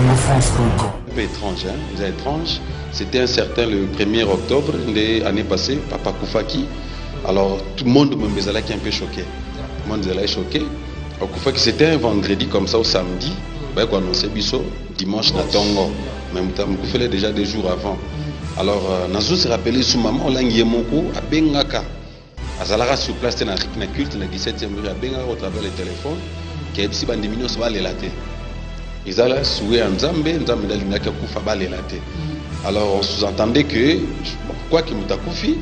Un peu étrange, hein? C'est étrange. C'était un certain le 1er octobre de l'année passée, Papa Koufaki. Alors tout le monde me faisait un peu choqué. Tout le monde était choqué. Koufaki, c'était un vendredi comme ça au samedi. Ben, on annonçait Bisso dimanche na Tongo. Même temps, je faisais déjà des jours avant. Alors, Nazo se rappelait sous maman, Olangi Moko, à Bengaka. Azalara sur place, dans le culte, dans le 17e rue, à Bengaka, au travers le téléphone, qui est si bandimino se va les latter. Ils allaient souhaiter en Zambé, Nzambé d'Alingaka Koufa va les latter. Alors, on sous-entendait que, quoi qu'il m'a koufi,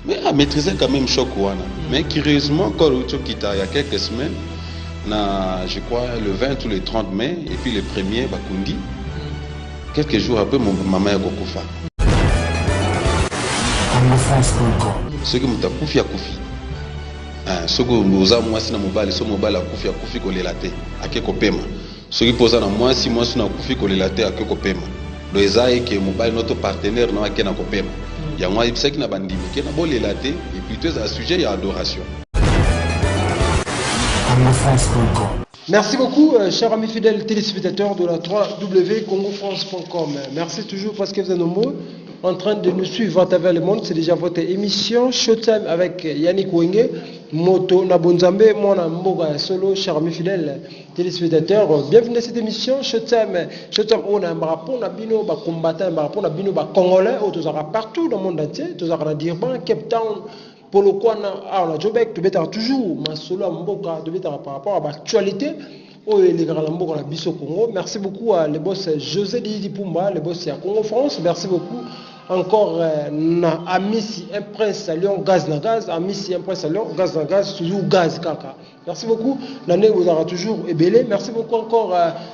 mais à maîtriser quand même choc. Mais curieusement, quand il y a quelques semaines, je crois le 20 ou le 30 mai, et puis le 1er, Bakundi, quelques jours après, maman est Koufa. Ce qui m'a koufi à koufi. Ce que nous avons moi, c'est dans mobile, ce mobile a koufi qu'on les latte, à quelques paiements. Ce qui pose dans moi, si moi, c'est dans koufi qu'on les latte, à quelques paiements. Le Esaïe que mobile notre partenaire n'a qu'un paiement. Il y a moi, c'est qui n'a pas dit, qui n'a pas les latte, et puis tout à sujet, il y a adoration. Merci beaucoup, chers amis fidèles téléspectateurs de la 3W-congofrance.com. Merci toujours parce que vous êtes nombreux en train de nous suivre à travers le monde. C'est déjà votre émission Showtime avec Yannick Wenge, Moto Nabonzambe, mon Mboga Solo, chers amis fidèles téléspectateurs. Bienvenue à cette émission Showtime. Showtime, on a un rapport, on a bino, ba combattant, un rapport, on a bino, ba congolais, on a partout dans le monde entier, on a Durban, Cape Town. Pour le quoi, on a Jobek, tu être toujours, ma solo Mboga, tu être par rapport à l'actualité. Oh, les grands Mboga, la Bisso Congo. Merci beaucoup à les boss José Didi Pumba, les boss à Congo France. Merci beaucoup. Encore na Amissi un prince à Lyon gaz na gaz, Amissi un prince à Lyon gaz na gaz, toujours gaz kaka. Merci beaucoup. L'année vous aura toujours ébélé. Merci beaucoup encore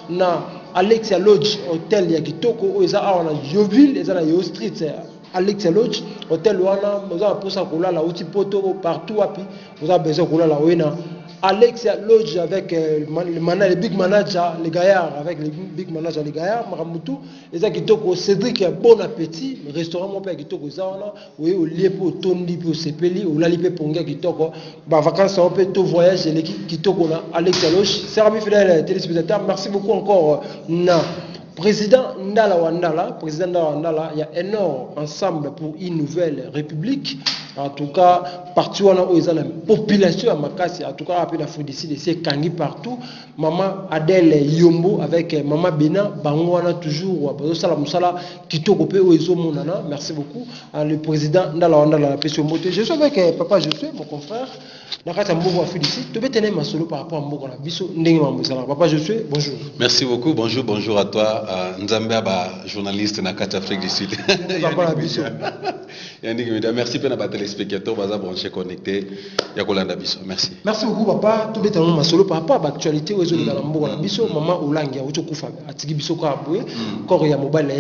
na Alexia Lodge hôtel ya Kitoko, oza na Yoville, eza na Yo Street. Alexia Lodge hôtel wana, vous avez pour ça kola la outil poto partout api, vous avez besoin kola la wena. Alexia Lodge avec les big managers, les gaillards, avec les big managers, les gaillards, Maramutu, les Akitoko, Cédric, bon appétit, le restaurant mon père Kitoko, Zawana, oui, au lieu pour Tondi, pour Sepeli, ou l'Alipé Ponga Kitoko, vacances, on peut tout voyage, l'équipe Kitoko, Alexia Lodge, c'est amis fidèles téléspectateurs, merci beaucoup encore, Président Ndala Wandala, il y a énorme ensemble pour une nouvelle république. En tout cas, partout où il y a la population à Makassi, en tout cas, après la Foudissi, c'est Kangi partout. Maman Adèle Yombo avec Maman Bena, Bangwana toujours, Kito Kopé, Monana. Merci beaucoup. Le président Ndala Wandala, la question moté. Je suis avec Papa Josué, mon confrère. Papa Josué, bonjour. Merci beaucoup, bonjour à toi, Nzambé, journaliste dans Afrique du Sud. Merci pour les téléspectateurs, branchés connectés. Merci. Merci beaucoup, papa. Tout bête en solo par rapport à l'actualité où ils ont la biso, maman Olangi, à Ochokufa, à Tigi Biso Kaboué, quand il y a mobile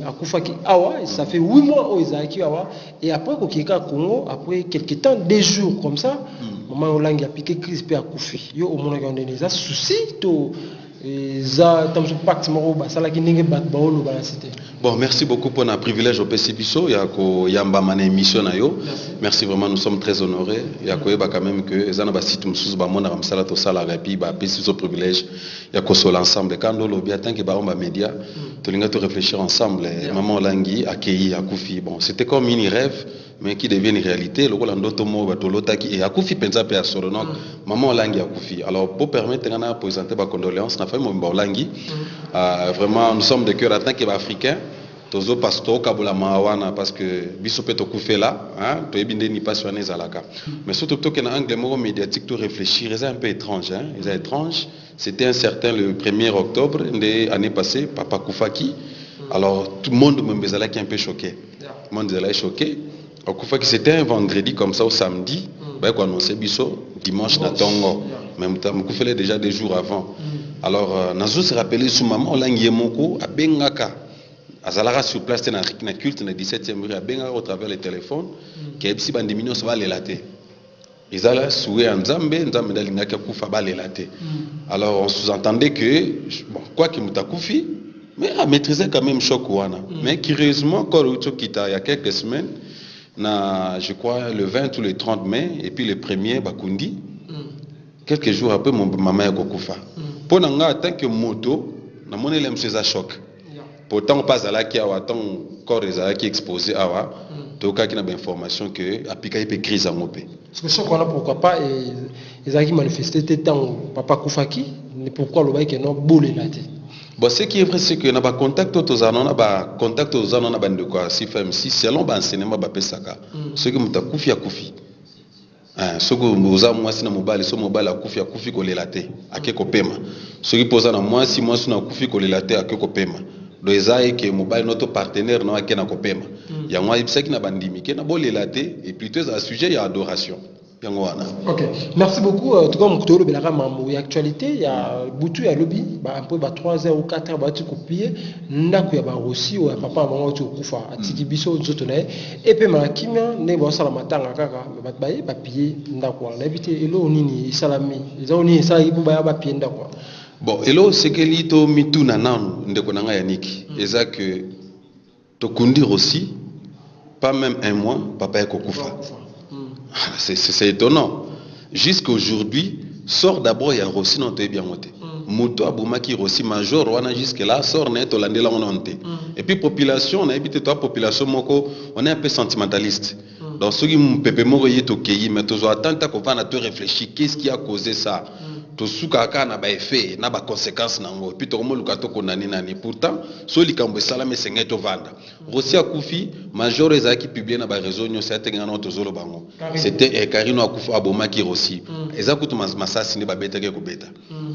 à Koufaki Awa, ça fait 8 mois où ils ont Awa, et après Kokika Congo, après quelques temps, des jours comme ça, maman Olangi a piqué crise à Koufi. Yo, au monde, il y a des soucis, bon, merci beaucoup pour notre privilège au PCBISO. Merci vraiment, nous sommes très honorés. Il y a quand même que les gens qui ont privilège, il y a l'ensemble. Quand nous avons médias, nous devons réfléchir ensemble. Maman Olangi accueilli à Koufi. Bon, c'était comme un rêve, mais qui devient une réalité. Le rôle d'Otomo, Batolotaki et à Koufi Penzape à Sorono, Maman Olangi à Koufi. Alors, pour permettre de présenter ma condoléance, vraiment, nous sommes de cœur en tant qu'Africains. Tozo pasto kabula mawana parce que biso peto koufela hein to ebinde ni passionné zalaka mais surtout que dans angle médiatique tout réfléchir c'est un peu étrange hein c'est étrange. C'était un certain le 1er octobre de l'année passée Papa Koufaki. Alors tout le monde me faisait un peu choqué. Tout le monde était choqué. Koufaki c'était un vendredi comme ça au samedi ben qu'on annonçait biso dimanche na Tongo. Même temps je faisais déjà des jours avant. Alors Nazo se rappelait sous maman Olangi Moko à Bengaka. Azalara sur place dans le culte dans le 17e rue à Benga au travers le téléphone qui est si bandimino se va les latter. Ils allaient souhaiter en Zambé, Nzambé d'Alingaka Koufa va les latter. Alors on sous-entendait que quoi qu'il m'a koufi, mais à maîtriser quand même choc ouana. Mais curieusement quand il y a quelques semaines, je crois le 20 ou le 30 mai et puis le 1er Bakundi, quelques jours après mon maman est Koufa. Pour n'anga en tant que moto, na mon élève c'est un choc. pourtant on passe à la qui a autant corps qui exposé à donc il y a une information que apika peut crise en opé parce que ce qu'on a pourquoi pas ils ont manifesté tant papa Koufaki mais pourquoi le bail que non boule là. Bon, ce qui est vrai, c'est que nous avons contact aux anons, contact aux anons, de quoi, si selon l'enseignement, saka. Ce que nous avons koufi à koufi. Ce que nous avons moi, c'est na mobile, ce mobile à koufi qu'on late, à quelque paiement. Ce qui pose à moi, si moi, c'est na koufi qu'on late, à quelque paiement. Donc, ça que mobile notre partenaire n'a qu'un paiement. Il y a moi, c'est qui n'a pas dit, qui n'a pas late, et plutôt à sujet, il y a adoration. Ok, merci beaucoup. En tout cas, il y a actualité, il y a Boutou, il y a lobby, un peu 3 heures ou 4 heures, tu copies, il y a aussi, il y a papa, maman, tu coupes, à Tikibiso, et puis, Malakimia, ne va pas matin à Kaka, mais il papier, d'accord, l'invité, et l'eau, ni salami, ils ont ni ça, il peut pas papier, d'accord. Bon, et là, c'est que l'ito mitou nanan, ndekonanga yaniki, et ça que, to kundir aussi, pas même un mois, papa est kokoufa. C'est étonnant. Jusqu'à aujourd'hui, sort d'abord, il y a Rossi, non, tu es bien monté. Moto Aboumaki Rossi, major, jusque là, sort net, on l'a monté. Et puis, population, on a évité toi, population, on est un peu sentimentaliste. Donc, ceux qui m'ont pépé, moi, il est ok, mais tu as tant qu'on va réfléchir, qu'est-ce qui a causé ça? To soukaka na ba effet na ba conséquences nango puis to mo lukato konani nani pourtant so likambo sala me sengeto vanda Rossi akufi major ezaki publier na ba réseau nyo c'était ngana to zolo bango c'était Karino akufa Abomaki Rossi ezakutu masasi ne ba beteke ko beta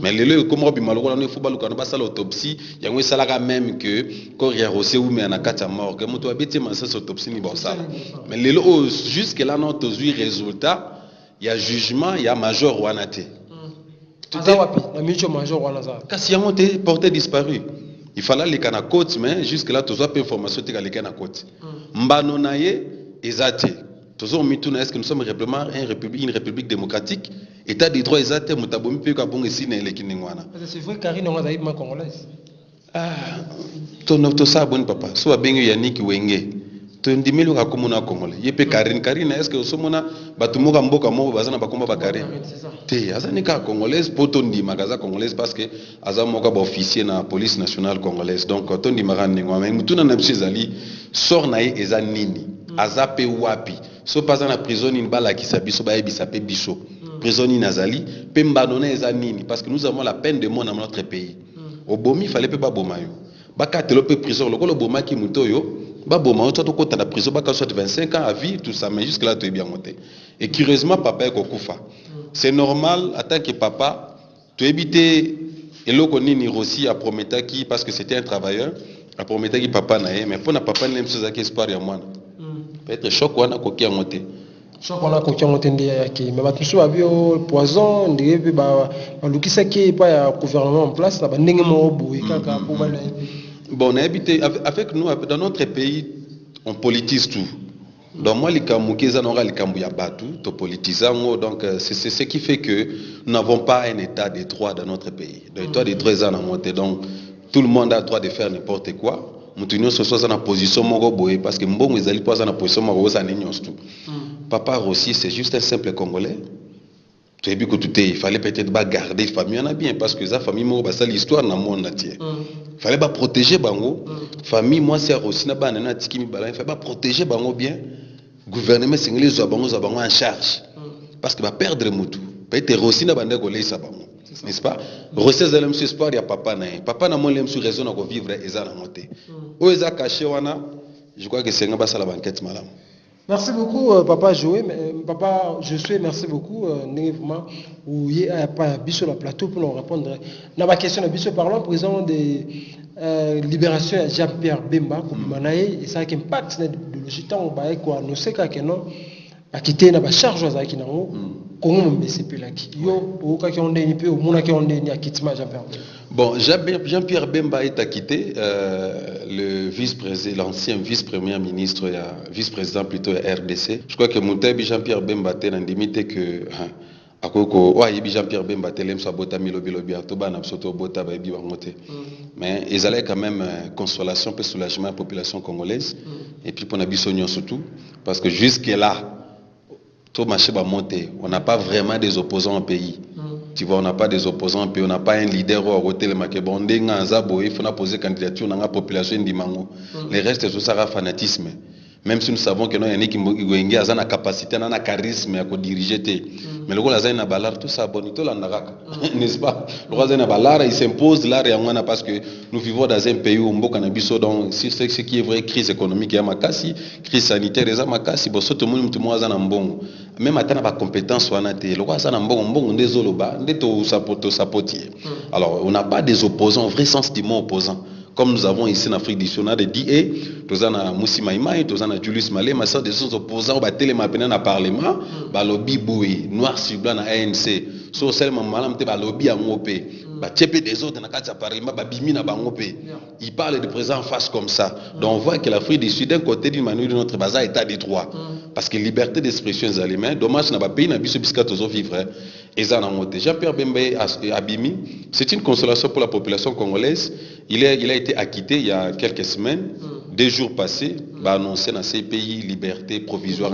mais lelo comme robi maloko na football ko na ba sala autopsie yango sala ka même que corps ya Rossi ou mais na kata mort que moto abeti masasi autopsie ni ba sala mais lelo jusque là non to zui résultat il y a jugement il y a major wanate Kasi yango te porté disparu. Il fallait les cana côte mais jusque là tous pas information te les cana côte. Mbano naye ezate. Tous mituna est-ce que nous sommes vraiment une république démocratique état de droit ezate mutabomi pe ka bongo sine le kiningwana. C'est vrai Karine on a zaïba congolaise. To sa bon papa. So abenyo Yannick Wenge. Tondimelo ka komona congolais. Yepe Karine est-ce que somona batumuka mboka mo bazana bakomba bakare. Té azani ka congolaise potondi magaza congolaise parce que azamoka ba officier na police nationale congolaise donc tondi marani ngwa mutuna na bishizali sort na eza nini azape wapi so paza na prison ni bala kisabiso ba ebisa pe biso prison ni nazali pe mbadona eza nini parce que nous avons la peine de mort dans notre pays obomi fallait pe ba bomayo bakatelo pe prison lokolo bomaki mutoyo ba boma to kota na prison baka soit 25 ans à vie tout ça mais jusque là tu es bien monté et curieusement papa est kokufa. C'est normal, en tant que papa, tu évites et l'autre ni Rossi à Prometaki parce que c'était un travailleur, à Prometaki papa naé, mais pour na papa n'aime ce qui espoir ya moi. Peut-être choc on a coquille à monter. Choc on a coquille à monter qui mais tout ça bio poison ndé ba lukisa qui pas ya gouvernement en place là ba ndenge mo boui kaka pour ba. Bon, on a habité avec nous dans notre pays, on politise tout. Donc moi, les Kamoukéza n'aura les Kamouya Batu, to politisant, donc c'est ce qui fait que nous n'avons pas un état de droit dans notre pays. L'état de droit est en montée, donc tout le monde a le droit de faire n'importe quoi. Nous tenons ce soir dans la position Mogoboé, parce que Mbongo ils allaient pas dans la position Mogoboé, ça n'est tout. Papa Rossi, c'est juste un simple Congolais. Tu as vu que tout est, il fallait peut-être pas garder famille, on a bien, parce que sa famille, c'est l'histoire dans le monde entier. Il fallait pas protéger Bango. Famille, moi, c'est Rossi, il fallait pas protéger Bango bien. Gouvernement sénégalais soit en charge parce que va perdre le moutou peut-être Rossi na bande ko leisa bango n'est-ce pas Rossi zalem sur espoir ya papa na mon lem sur raison de vivre eza na monter o eza caché wana je crois que c'est ngaba sala banquette malam. Merci beaucoup papa Joé papa Josué merci beaucoup vraiment où il y a pas biso la plateau pour nous répondre na ma question de biso parlons président de libération à Jean-Pierre Bemba comme manaye et ça qui impact de logitan ba ko annoncer ka non a quitter na ba charge za ki nango Congo MBCP là qui yo o ka ki on ndeni pe o mona ki on ndeni a kitima Jean-Pierre Bemba. Bon, Jean-Pierre Bemba est acquitté, le vice-président, l'ancien vice-premier ministre, vice-président plutôt RDC. Je crois que Moutabi Jean-Pierre Bemba était dans limite que Jean-Pierre Bemba telem sa bota milobi atoba na soto bota ba bi wangote. Mais ils allaient quand même consolation peu soulagement à la population congolaise et puis pour na bisognon surtout parce que jusque là tout marché va monter, on n'a pas vraiment des opposants au pays. Tu vois, on n'a pas des opposants, puis on n'a pas un leader au côté le Makebonde, il faut poser candidature dans la population d'Imango. Les restes, c'est ça, le fanatisme. Même si nous savons que nous, il y a qui ont une capacité, un charisme à diriger. Mais le gars, il a balar tout ça, bonito l'andaraka, n'est-ce pas? Le gars, il a balar, il s'impose là, parce que nous vivons dans un pays où on a besoin donc si ce qui est vrai, crise économique, il y a makasi, crise sanitaire, il y a makasi, bon, tout le monde a un bon. Même atteindre la compétence, on a été, le gars, il a un bon, désolé, alors, on n'a pas des opposants, au vrai sens du mot opposant. Comme nous avons ici en Afrique du Sud, on a des DA, nous avons Moussi Maïmaï, nous avons Julius Malé, mais ça, des opposants, on a télémappelé dans le Parlement, lobby boué, noir sur blanc dans ANC, so seulement malam te lobby à ngopé, tchépé des autres dans le Parlement, bimi na bangopé. Ils parlent de présent en face comme ça. Donc on voit que l'Afrique du Sud, d'un côté d'une manière ou d'une autre, bazar état des droits. Parce que liberté d'expression est aliments, dommage n'a pas pays n'a biso biscuit aux vivre. Et ça n'a monté. Jean-Pierre Bemba Abimi, c'est une consolation pour la population congolaise. Il a été acquitté il y a quelques semaines, 2 jours passés, annoncé dans ces pays liberté provisoire.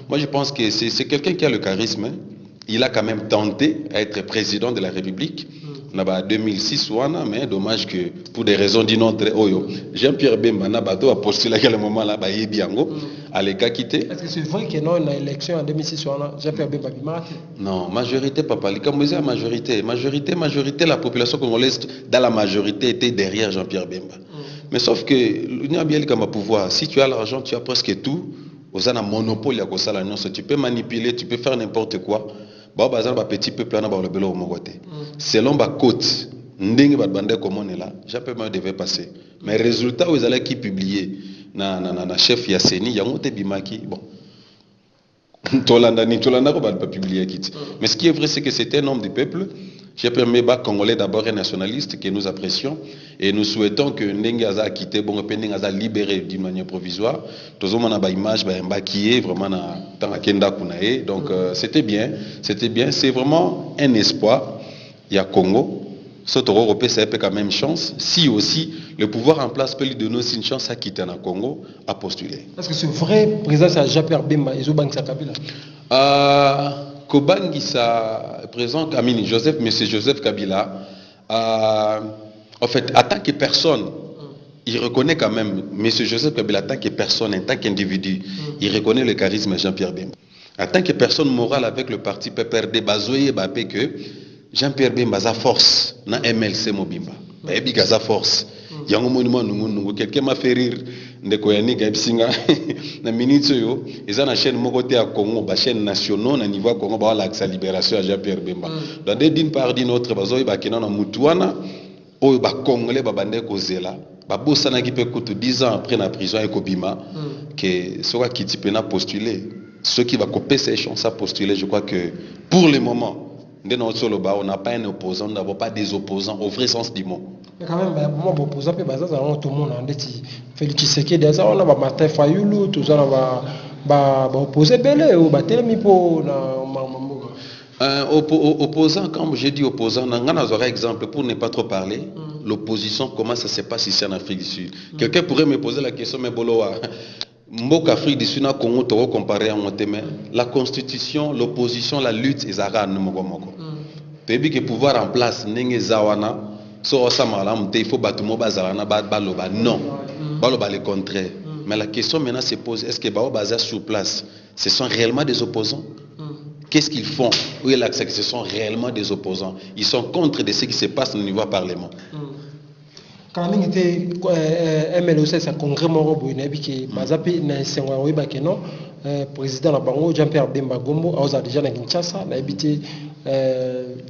Moi je pense que c'est quelqu'un qui a le charisme. Il a quand même tenté d'être président de la République. En 2006, mais dommage que pour des raisons d'une autre, Jean-Pierre Bemba a postulé à quel moment là, à l'écart quitté. Est-ce que c'est vrai qu'il y a une élection en 2006 Jean-Pierre Bemba marqué? Non, majorité, papa. Comme vous dites, majorité, la population congolaise, dans la majorité, était derrière Jean-Pierre Bemba. Mais sauf que l'Union bien comme pouvoir, si tu as l'argent, tu as presque tout. Vous avez un monopole à cause de tu peux manipuler, tu peux faire n'importe quoi. Petit peuple selon ma côte, Jean-Pierre devait passer. Mais le résultat, vous allez qui publier na chef Yasseni, il y a un bimaki. Bon. Tolanda va pas publier. Mais ce qui est vrai, c'est que c'était un homme du peuple. Jean-Pierre Bemba, Congolais d'abord et nationaliste, que nous apprécions. Et nous souhaitons que Ndengaza a quitté, bon, Ndengaza libéré d'une manière provisoire. Tout le monde a une image qui est vraiment dans la Kenda Kunae. Donc c'était bien. C'est vraiment un espoir. Il y a Congo. Surtout européen, ça peut quand même chance. Si aussi le pouvoir en place peut lui donner aussi une chance à quitter le Congo, à postuler. Est-ce que c'est vrai, président, c'est Jean-Pierre Bemba et Zoubangsa Kabila? Kobangi sa présent Monsieur Joseph Kabila, en fait, en tant que personne, il reconnaît quand même, Monsieur Joseph Kabila, en tant que personne, en tant qu'individu, il reconnaît le charisme de Jean-Pierre Bemba. En tant que personne morale avec le parti PPRD, Bazoye Bape que Jean-Pierre Bemba a force dans MLC Mobimba. Il a force. Il y a un monument, quelqu'un m'a fait rire. Ndekoyani Gaibsinga, na minute yo, ils ont une chaîne mokoté à Congo, une chaîne nationale, na niveau Congo, ba la libération à Jean-Pierre Bemba. Dans des d'une part d'une autre, bazoy ba kina na mutuana, o ba congolais ba bande kozela, ba bosana qui peut coûter 10 ans après la prison et Kobima, que soit qui type na postuler, ceux qui va couper ces chances à postuler, je crois que pour le moment, on n'a pas un opposant, nous n'avons pas des opposants au vrai sens du mot. Mais quand même, moi, opposant, tout le monde a dit Félix Tshisekedi, on a Martin Fayulu, tout ça, on va opposer Belé ou Batelemi pour. Opposant, comme j'ai dit opposant, on a un exemple pour ne pas trop parler. L'opposition, comment ça se passe ici en Afrique du Sud? Quelqu'un pourrait me poser la question, mais Boloa. Mbok Afrique du Sud, Congo, Toro comparé à Monteme, la constitution, l'opposition, la lutte, ils arrêtent nous moko. Pébi que pouvoir en place, n'engé zawana, so osamala, il faut batumo bazalana baloba non, baloba le contraire. Mais la question maintenant se pose, est-ce que bao bazar sur place, ce sont réellement des opposants? Qu'est-ce qu'ils font? Où est l'accès que ce sont réellement des opposants? Ils sont contre de ce qui se passe au niveau du Parlement. Quand il était MLOC, c'est un congrès morobo, il y a qui basapi na sengwa oiba keno président la bango Jean-Pierre Bemba Gombo a déjà na Kinshasa na habité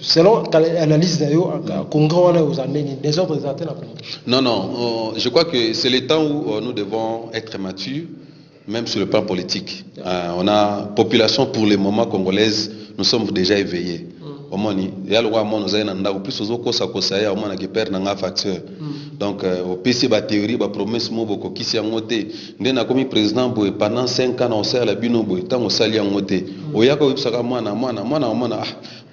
selon l'analyse d'ailleurs congrès on a aux années des autres représentants la Congo. Non, je crois que c'est le temps où nous devons être matures, même sur le plan politique. On a population pour le moment congolaise, nous sommes déjà éveillés. Il y a le roi mon plus aux autres ça y a au moins qui perd dans la facture. Donc au PC ba théorie ba promesse mo boko kisi ya ngote ndena komi président boy pendant 5 ans on sert la bino boy tant on sali ya ngote oyaka obisaka mwana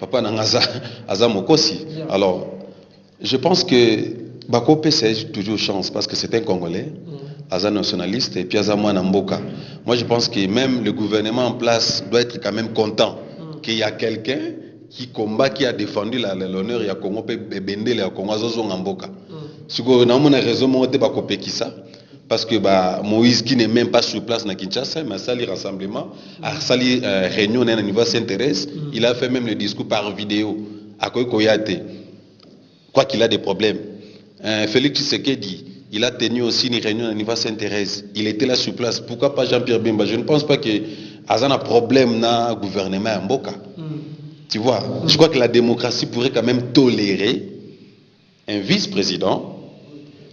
papa na ngaza aza mokosi. Alors je pense que bako PC a toujours chance parce que c'est un Congolais aza nationaliste et puis aza mwana mboka. Moi je pense que même le gouvernement en place doit être quand même content qu'il y a quelqu'un qui combat, qui a défendu l'honneur ya Congo pe bendele ya Congo azozo ngamboka. Siko na mona raison mo te ba kopeki ça parce que Moïse qui n'est même pas sur place na Kinshasa, mais a sali rassemblement, a sali réunion na niveau Sainte-Thérèse, il a fait même le discours par vidéo à Koyate. Quoi qu'il a des problèmes. Félix Tshisekedi, il a tenu aussi une réunion à niveau Sainte-Thérèse. Il était là sur place. Pourquoi pas Jean-Pierre Bemba? Je ne pense pas que Azan a problème dans le gouvernement à Mboka. Tu vois, je crois que la démocratie pourrait quand même tolérer un vice-président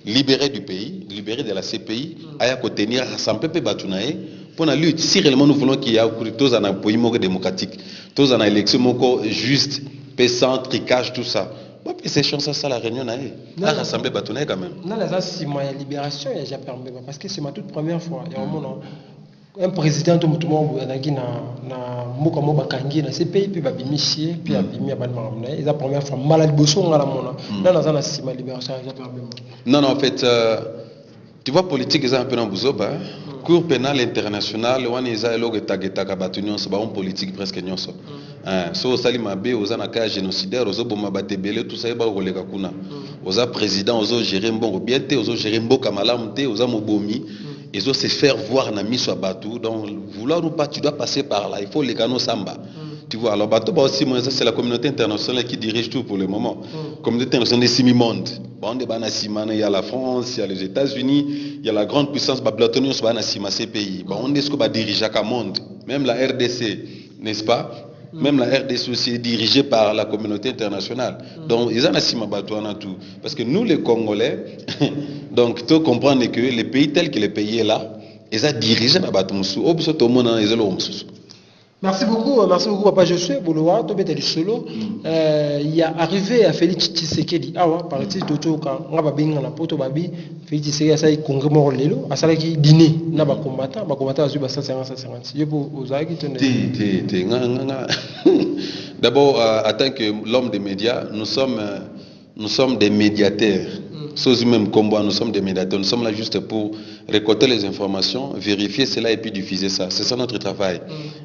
libéré du pays, libéré de la CPI, à tenir rassembler Batounae pour la lutte. Si réellement nous voulons qu'il y ait un pays démocratique, tous en élection juste, sans tricage, tout ça. C'est chance ça la réunion à rassembler Batounae quand même. Non, là, c'est ma libération, il y a déjà permis parce que c'est ma toute première fois. Il y a un président tout le monde na muka mo bakangi na CPI puis babimisie puis abimi abanma c'est la première fois malade bosso ngala mona na na sima libération ya permis. Non en fait tu vois politique est un peu dans buzoba cour pénale internationale on est à logo tageta batunion so ba on politique presque nyonso so sali mabe oza na cas génocidaire ozo boma batebele tout ça ba koleka kuna oza président ozo gérer mbongo bien te ozo gérer mboka malamu te oza mobomi. Ils doivent se faire voir na miso à Batou. Donc, vouloir ou pas, tu dois passer par là. Il faut les canaux samba. Tu vois, alors Batou, aussi, c'est la communauté internationale qui dirige tout pour le moment. Communauté internationale des semi-mondes. Bon, il y a la France, il y a les États-Unis, il y a la grande puissance babylonienne, ces pays. Bon, on est ce qu'on va diriger à monde. Même la RDC, n'est-ce pas? Même la RDC aussi est dirigée par la communauté internationale. Donc, ils ont tout. Parce que nous, les Congolais, donc, tu comprends que les pays tels que les pays là, ils ont dirigé la Batumsu. Merci beaucoup, Papa Josué Bouloua, Tobete Solo. Il y a arrivé à Félix Tshisekedi. Ah ouais, par exemple, Toto, quand on va bien na poto babi, Félix Tshisekedi a ça congrès morlelo, a ça qui dîner, na ba combattant a su 150. Je peux aux aïe qui D'abord, en tant que l'homme des médias, nous sommes des médiateurs. Sans même combat, nous sommes des médiateurs. Nous sommes là juste pour récolter les informations, vérifier cela et puis diffuser ça. C'est ça notre travail.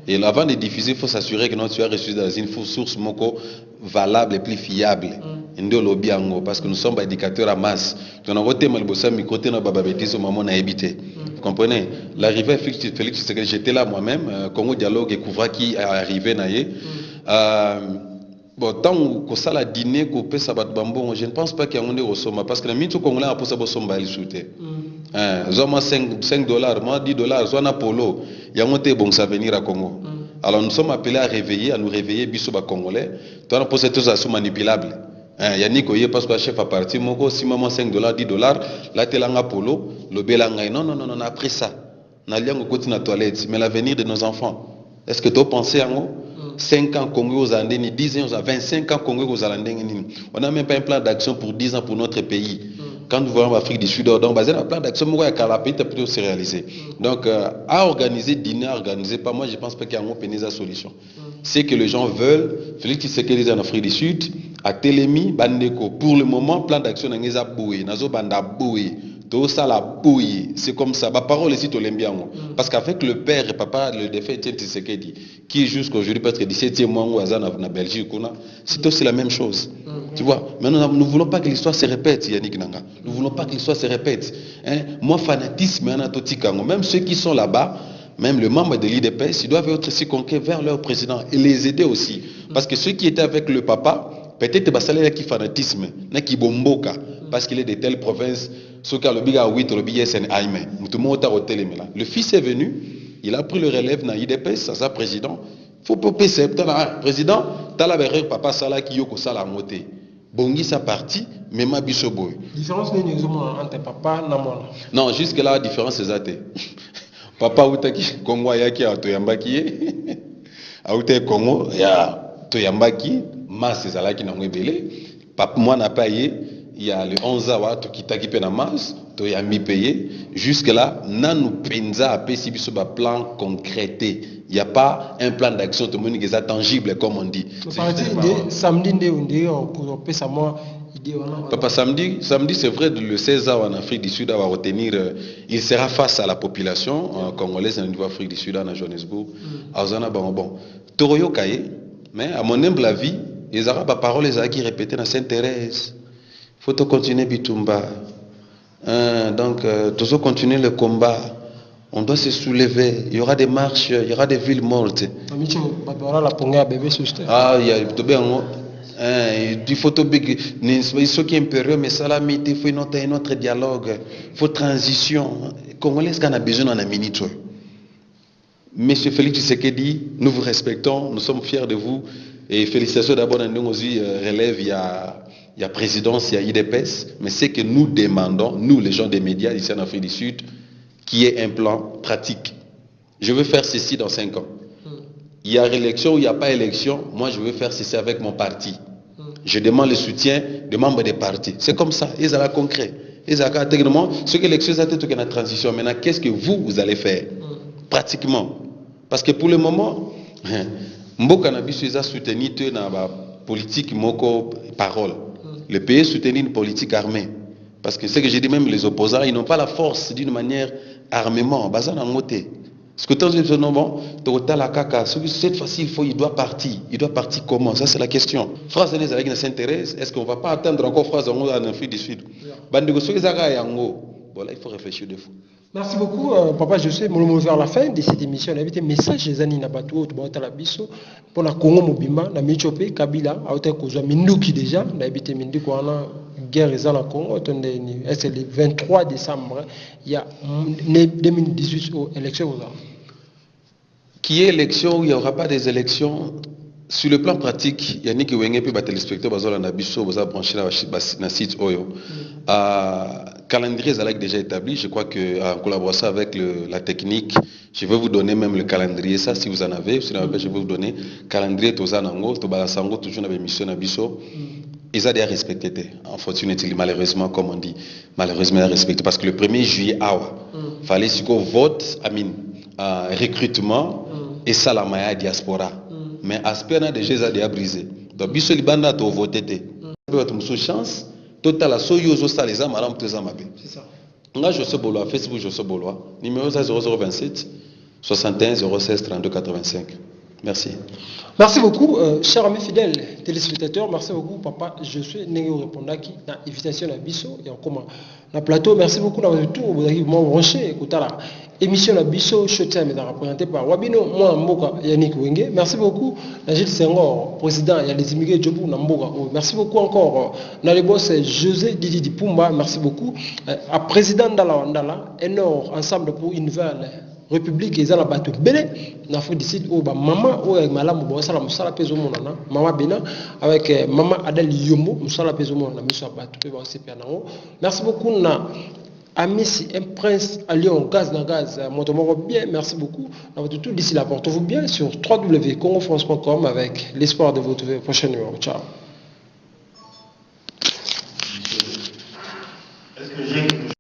Et avant de diffuser, il faut s'assurer que notre reçu dans une source valable et plus fiable. Parce que nous sommes éducateurs à masse. Vous comprenez? L'arrivée de Félix Tshisekedi, j'étais là moi-même. Congo Dialogue et Kouvra qui est arrivé. Bon, tant que ça la dîner, que je ne pense pas qu'il y a un euro parce que les minutes congolais a posé somba à sauter. Moi 5 dollars, moi 10 dollars, soit na polo, il y a un bon ça venir à Congo. Alors nous sommes appelés à nous réveiller, biso congolais. Tu as posé tout ça sous manipulable. Il y a Nikoye parce que le chef a parti, moko si maman 5 dollars, 10 dollars, là tu l'as polo, le belanga. Non, après ça, on a liang côté na toilette, mais l'avenir de nos enfants. Est-ce que tu as pensé à moi? 5 ans Congo aux Andes, 10 ans, 25 ans Congo aux Andes. On n'a même pas un plan d'action pour 10 ans pour notre pays. Quand nous voyons l'Afrique du Sud, donc basé sur un plan d'action, le pays peut plutôt se réaliser. Donc, à organiser, dîner, organiser, pas moi, je pense pas qu'il y a une solution. C'est que les gens veulent, Félix Tshisekedi en Afrique du Sud, à Télémi, Bandeko. Pour le moment, plan d'action n'est pas boué, nazo banda boué. Tout ça la bouille, c'est comme ça. Ma parole ici, tu l'aimes bien. Parce qu'avec le père et papa, le défunt Tshisekedi, qui jusqu'aujourd'hui peut être 17e mois ou en Belgique, c'est aussi la même chose. Tu vois, mais nous ne voulons pas que l'histoire se répète, Yannick Nanga. Nous ne voulons pas que l'histoire se répète. Moi, fanatisme, même ceux qui sont là-bas, même le membre de l'IDPS, ils doivent être aussi conqués vers leur président et les aider aussi. Parce que ceux qui étaient avec le papa, peut-être que c'est qui fanatisme, qui bomboka, parce qu'il est de telle province. Le fils est venu, il a pris le relève dans l'IDPS, sa président. Il faut pas passer. Président, tu as la verre papa Sala qui yoko sala moté. Bongi sa partie, mais ma bisoboy. Différence entre papa et maman. Non, jusque là la différence est zate. Papa outaki Congo yaki a toyambaki. Aouté Congo ya toyambaki, mas ezalaki na ngwebele. Papa moi n'a pas yé. Il y a le 11 ans qui t'a quitté la masse, tu as mis payé. Jusque-là, nous pensa à sur un plan concrété. Il n'y a pas un plan d'action tangible, comme on dit. Samedi, Papa, samedi c'est vrai, le 16 ans en Afrique du Sud, va retenir, il sera face à la population congolaise au niveau Afrique du Sud, à Johannesburg. Bon, Toroyo Kaye, Mais à mon humble avis, les Arabes à parole, les Arabes qui répétaient dans Sainte-Thérèse. Il faut continuer Bitumba. Donc, toujours continuer le combat. On doit se soulever. Il y aura des marches, il y aura des villes mortes. Ah, il y a il faut ceux qui impérieux, mais salamite, il faut un autre dialogue. Il faut transition. Congolais, qu'on a besoin en un minute. Monsieur Félix Tshisekedi, nous vous respectons, nous sommes fiers de vous. Et félicitations d'abord à nous aussi, relève, il y a présidence, il y a IDPS. Mais c'est que nous demandons, nous les gens des médias ici en Afrique du Sud, qui est un plan pratique. Je veux faire ceci dans 5 ans. Il y a élection ou il n'y a pas élection, moi je veux faire ceci avec mon parti. Je demande le soutien des membres des partis. C'est comme ça, ils ont la concret. Ils ont techniquement, ce que l'élection a été la transition. Maintenant, qu'est-ce que vous allez faire pratiquement? Parce que pour le moment, Mboka Nabisu a soutenu la politique moko parole. Le pays soutenu une politique armée. Parce que ce que j'ai dit, même les opposants, ils n'ont pas la force d'une manière armement. Bazan en moté. Ce que tu as dit, bon, cette fois-ci, il doit partir. Il doit partir comment? Ça, c'est la question. Phrase de qui s'intéresse, est-ce qu'on ne va pas attendre encore phrase en Afrique du Sud? Bon, là, il faut réfléchir deux fois. Merci beaucoup, Papa José. Nous vers la fin de cette émission. On a invité message des Anina Batou, pour la Congo Mobimba, la Michopé, Kabila, Aotekoza, Minduki déjà. On a invité Minduki, on a guerre dans le Congo. C'est le 23 décembre, il y a 2018 aux élections. Qui est élection ou il n'y aura pas des élections? Sur le plan pratique, il y a Niki Wenge puis téléspectateurs basé dans Nabiso, basé branché dans le site Oyo. Calendrier est déjà établi. Je crois que en collaboration avec la technique, je vais vous donner même le calendrier. Ça, si vous en avez, si vous n'avez pas, je vais vous donner calendrier Tozanango, Tobalasango, toujours dans l'émission Nabiso. Ils ont déjà respecté. Unfortunately, malheureusement, comme on dit, malheureusement respecté parce que le 1er juillet, il fallait qu'on vote, recrutement et salamaya diaspora. Mais aspect a déjà brisé. Donc, biso libanda to voté. Votre chance, total la soyozo saleza malam tezamabe. C'est ça. Nga je boloa Facebook je boloa. Numéro 0027 61 06 32 85. Merci. Merci beaucoup, chers amis fidèles téléspectateurs. Merci beaucoup, Papa. Je suis Nengo Répondaki dans l'invitation à Bisso et en commun. Le plateau, merci beaucoup d'avoir tout. Vous avez branché, écoutez la émission à Bisso, Showtime, représentée par Wabino, moi, Mboka, Yannick Wenge. Merci beaucoup, Gilles Senghor, président, il y a les immigrés Djobou, Namboka. Merci beaucoup encore, dans les boss, José Didi Dipumba. Merci beaucoup. À président Ndala, Enor, ensemble pour une nouvelle République et la bateau belé n'Afrique du Sud où maman ou avec madame Bossala Moussala Peso Monana maman Bena avec maman Adel Yombo Moussala Peso Monana Monsieur Bateau merci beaucoup na Amici un prince à Lyon gaz na gaz montomoro bien merci beaucoup dans votre tout d'ici là portez-vous bien sur www.congofrance.com avec l'espoir de vous retrouver au prochain numéro. Ciao.